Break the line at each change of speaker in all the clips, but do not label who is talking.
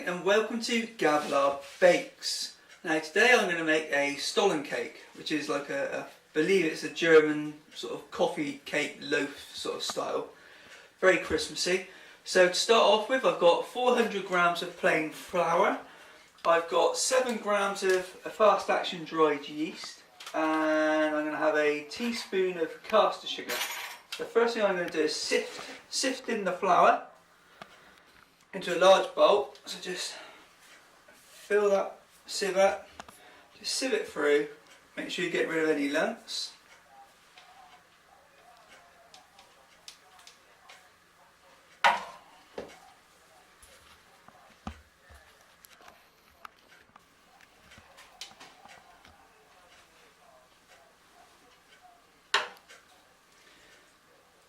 And welcome to Gavlar Bakes. Now today I'm going to make a Stollen cake, which is like I believe it's a German sort of coffee cake loaf sort of style. Very Christmassy. So to start off with, I've got 400 grams of plain flour. I've got 7 grams of fast action dried yeast, and I'm going to have a teaspoon of caster sugar. The first thing I'm going to do is sift in the flour into a large bowl. So just fill that sieve up, just sieve it through, make sure you get rid of any lumps.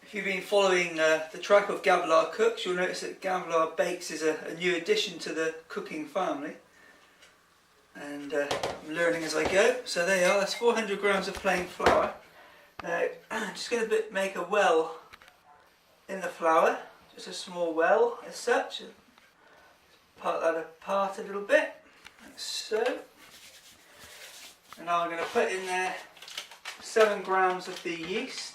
If you've been following the track of Gavlar Cooks, you'll notice that Gavlar Bakes is a new addition to the cooking family, and I'm learning as I go. So there you are, that's 400 grams of plain flour. Now I'm just going to make a well in the flour, just a small well as such. Part that apart a little bit, like so. And now I'm going to put in there 7 grams of the yeast.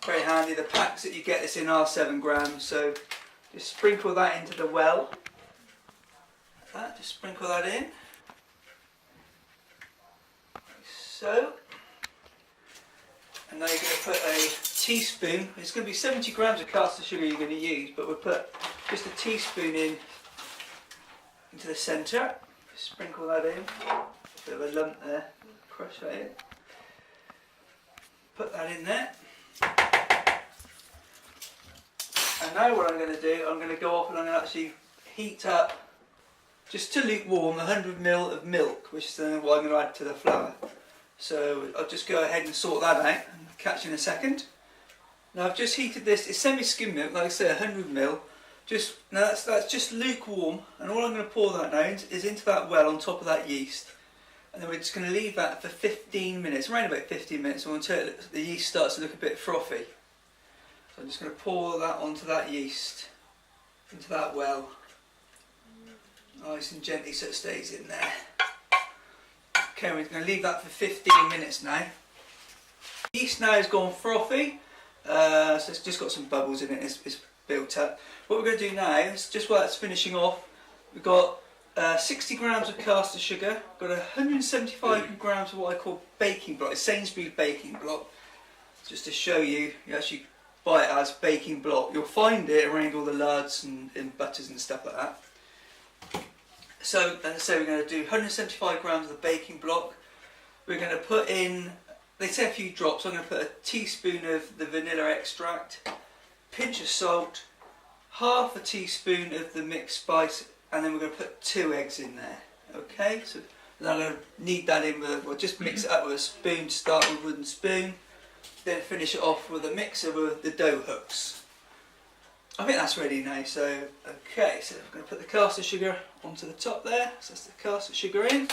Very handy, the packs that you get this in are 7 grams, so just sprinkle that into the well. Like that, just sprinkle that in. Like so. And now you're going to put a teaspoon, it's going to be 70 grams of caster sugar you're going to use, but we'll put just a teaspoon into the centre. Just sprinkle that in. A bit of a lump there, crush that in. Put that in there. And now what I'm going to do, I'm going to go off and I'm going to actually heat up just to lukewarm 100 ml of milk, which is then what I'm going to add to the flour. So I'll just go ahead and sort that out and catch you in a second. Now I've just heated this, it's semi-skim milk, like I say 100 ml. Now that's just lukewarm, and all I'm going to pour that now is into that well on top of that yeast. And then we're just going to leave that for 15 minutes, around about 15 minutes, until the yeast starts to look a bit frothy. So I'm just going to pour that onto that yeast, into that well, nice and gently so it stays in there. Okay, we're going to leave that for 15 minutes now. The yeast now has gone frothy, so it's just got some bubbles in it, it's built up. What we're going to do now is, just while it's finishing off, we've got 60 grams of caster sugar, got 175 grams of what I call baking block, it's Sainsbury's baking block. Just to show you, you actually buy it as baking block. You'll find it around all the lards and butters and stuff like that. So we're going to do 175 grams of the baking block. We're going to put in, they say a few drops, I'm going to put a teaspoon of the vanilla extract, pinch of salt, half a teaspoon of the mixed spice, and then we're going to put 2 eggs in there. Okay, so then I'm going to knead that in with, we'll just mix it up with a spoon to start with, a wooden spoon. Then finish it off with a mixer with the dough hooks. I think that's ready now, so okay, so I'm going to put the caster sugar onto the top there, so that's the caster sugar in.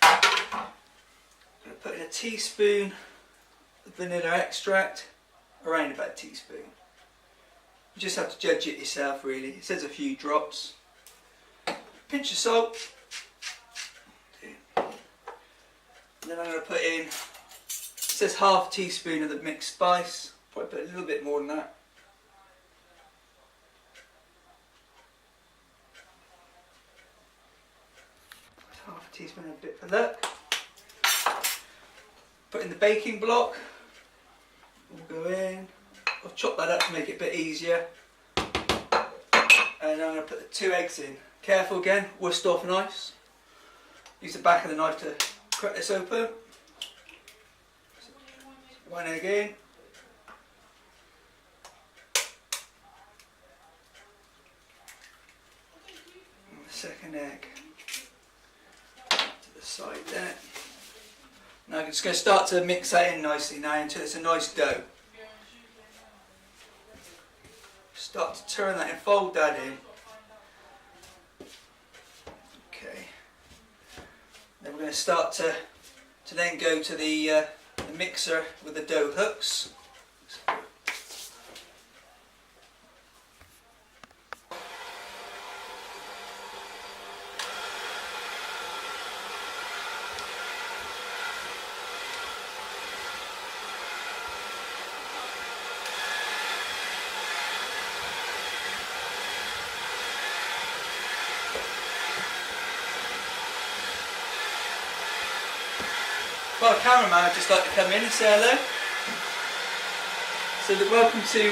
I'm going to put in a teaspoon of vanilla extract, around about a teaspoon. You just have to judge it yourself really, it says a few drops. Pinch of salt. And then I'm going to put in, it says half a teaspoon of the mixed spice, probably put a little bit more than that. Half a teaspoon, a bit for luck. Put in the baking block, we'll go in, I'll chop that up to make it a bit easier. And I'm going to put the 2 eggs in. Careful again, whisk off nice. Use the back of the knife to crack this open. 1 egg in. And the second egg to the side there. Now I'm just going to start to mix that in nicely now until it's a nice dough. Start to turn that and fold that in. Okay. Then we're going to start to then go to the mixer with the dough hooks. Well, cameraman, I'd just like to come in and say hello. So welcome to,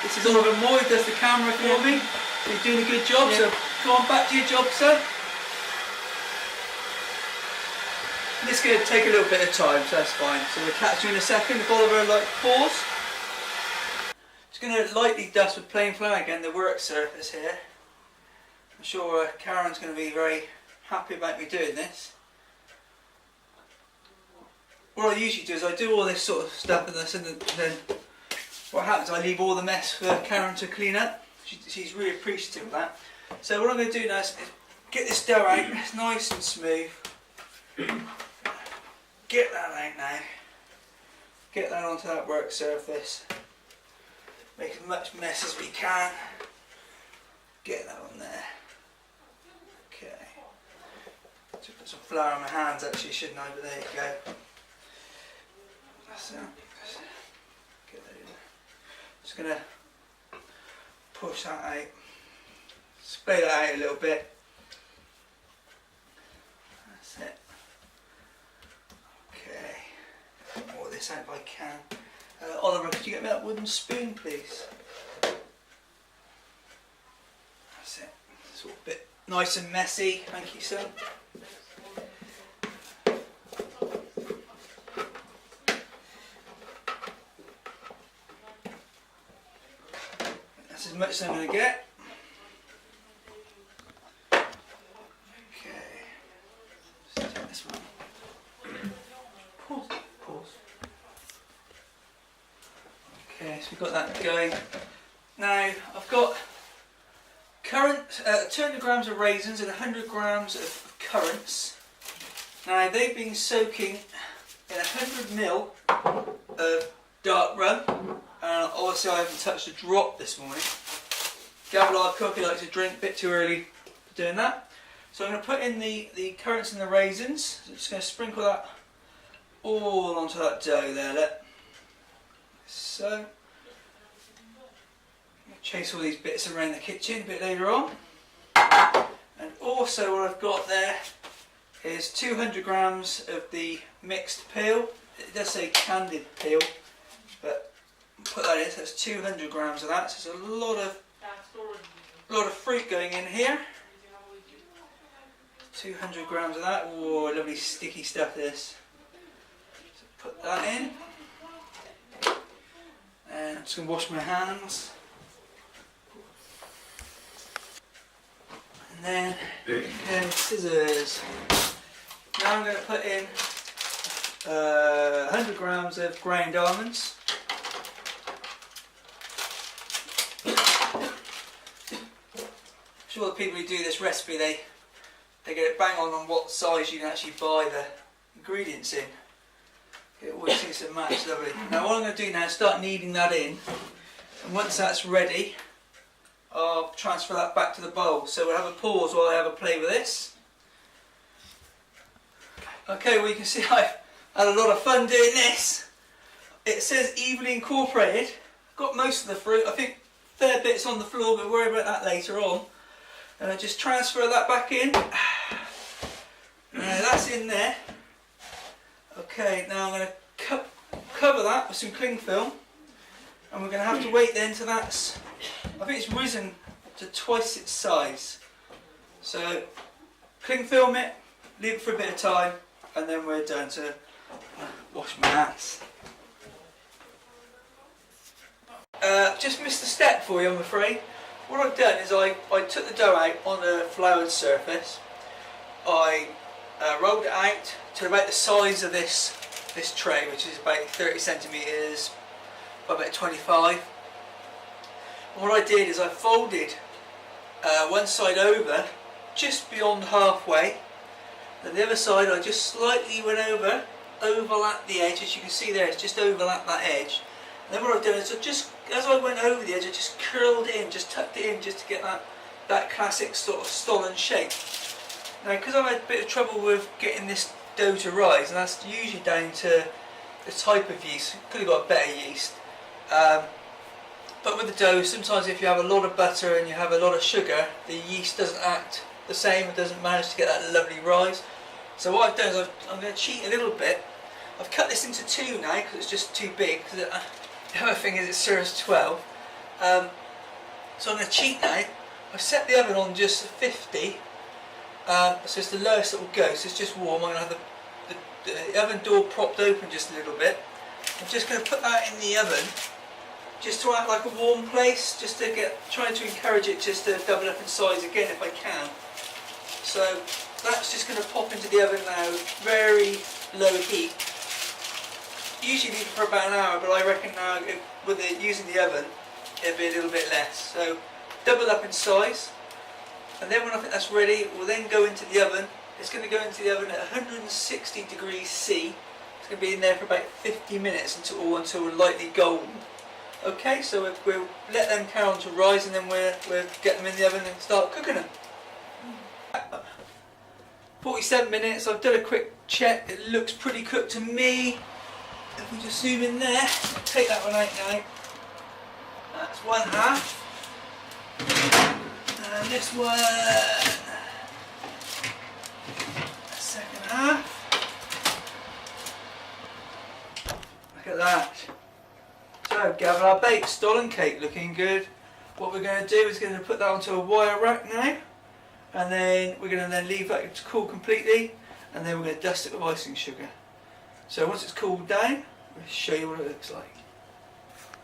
this is Oliver Moore, who does the camera for me. You're doing a good job, so go on back to your job, sir. This is going to take a little bit of time, so that's fine. So we'll catch you in a second. If Oliver like pause. Just going to lightly dust with plain flour again the work surface here. I'm sure Karen's going to be very happy about me doing this. What I usually do is I do all this sort of stuff and then what happens, I leave all the mess for Karen to clean up. She's really appreciative of that. So what I'm going to do now is get this dough out, it's nice and smooth. Get that out now. Get that onto that work surface. Make as much mess as we can. Get that on there. Okay. Should put some flour on my hands actually, shouldn't I? But there you go. That's it. Get that in there. Just going to push that out. Spread that out a little bit. That's it. Okay. More of this out if I can. Oliver, could you get me that wooden spoon, please? That's it. It's all a bit nice and messy. Thank you, sir. That's as much as I'm going to get. Okay. Just take this one. Pause. Okay, so we've got that going. Now I've got 200 grams of raisins and 100 grams of currants. Now they've been soaking in 100 ml of dark rum. Obviously I haven't touched a drop this morning. Gavilar cook, he likes to drink a bit too early for doing that. So I'm going to put in the currants and the raisins. So I'm just going to sprinkle that all onto that dough there, look. So, chase all these bits around the kitchen a bit later on. And also what I've got there is 200 grams of the mixed peel. It does say candied peel, but put that in, so that's 200 grams of that. So there's a lot of fruit going in here. 200 grams of that. Oh, lovely sticky stuff this. So put that in. And I'm just going to wash my hands. And then, okay, scissors. Now I'm going to put in 100 grams of ground almonds. I'm sure the people who do this recipe, they get it bang on what size you can actually buy the ingredients in. It always seems to match lovely. Now what I'm going to do now is start kneading that in, and once that's ready I'll transfer that back to the bowl. So we'll have a pause while I have a play with this. Okay, well you can see I've had a lot of fun doing this. It says evenly incorporated. I've got most of the fruit, I think fair bits on the floor, but worry about that later on. And I just transfer that back in. Now that's in there. Okay, now I'm going to cover that with some cling film, and we're going to have to wait then till that's, I think it's risen to twice its size. So cling film it, leave it for a bit of time, and then we're done. To wash my hands. Just missed a step for you, I'm afraid. What I've done is I took the dough out on a floured surface. I rolled it out to about the size of this tray, which is about 30 centimetres by about 25. And what I did is I folded one side over just beyond halfway, and the other side I just slightly went over, overlapped the edge. As you can see there, it's just overlapped that edge. And then what I've done is just as I went over the edge, I just curled it in, just tucked it in, just to get that classic sort of Stollen shape. Now, because I've had a bit of trouble with getting this dough to rise, and that's usually down to the type of yeast. Could have got better yeast. But with the dough, sometimes if you have a lot of butter and you have a lot of sugar, the yeast doesn't act the same, it doesn't manage to get that lovely rise. So what I've done is I'm going to cheat a little bit, I've cut this into 2 now because it's just too big. Cause the other thing is it serves 12. So I'm going to cheat now. I've set the oven on just 50. So it's the lowest it will go, so it's just warm. I'm going to have the oven door propped open just a little bit. I'm just going to put that in the oven, just to act like a warm place, just to trying to encourage it just to double up in size again if I can. So that's just going to pop into the oven now, very low heat. Usually leave it for about an hour, but I reckon now using the oven, it'll be a little bit less. So double up in size, and then when I think that's ready, we'll then go into the oven. It's going to go into the oven at 160 degrees C. It's going to be in there for about 50 minutes until lightly golden. Okay, so we'll let them carry on to rise, and then we'll get them in the oven and start cooking them. 47 minutes, I've done a quick check, it looks pretty cooked to me. If we just zoom in there, take that one out now. That's one half. And this one, second half. Look at that. So, Gavlar baked Stollen cake looking good. What we're going to do is going to put that onto a wire rack now, and then we're going to then leave that to cool completely, and then we're going to dust it with icing sugar. So once it's cooled down, I'll show you what it looks like.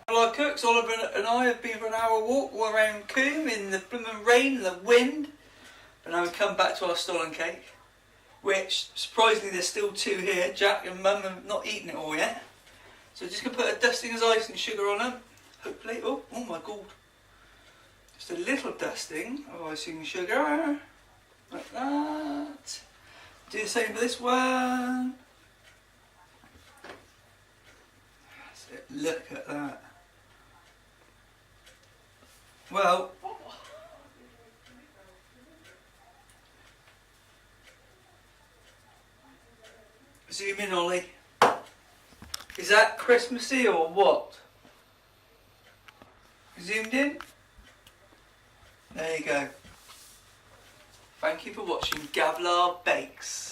While our cooks, Oliver and I have been for an hour walk all around Coombe in the blooming rain and the wind, and now we've come back to our Stollen cake, which surprisingly there's still 2 here. Jack and Mum have not eaten it all yet. So just going to put a dusting of icing sugar on them, hopefully. Oh my god. Just a little dusting of icing sugar, like that. Do the same for this one. That's it. Look at that. Well, zoom in, Ollie. Is that Christmassy or what? Zoomed in? There you go. Thank you for watching Gavlar Bakes.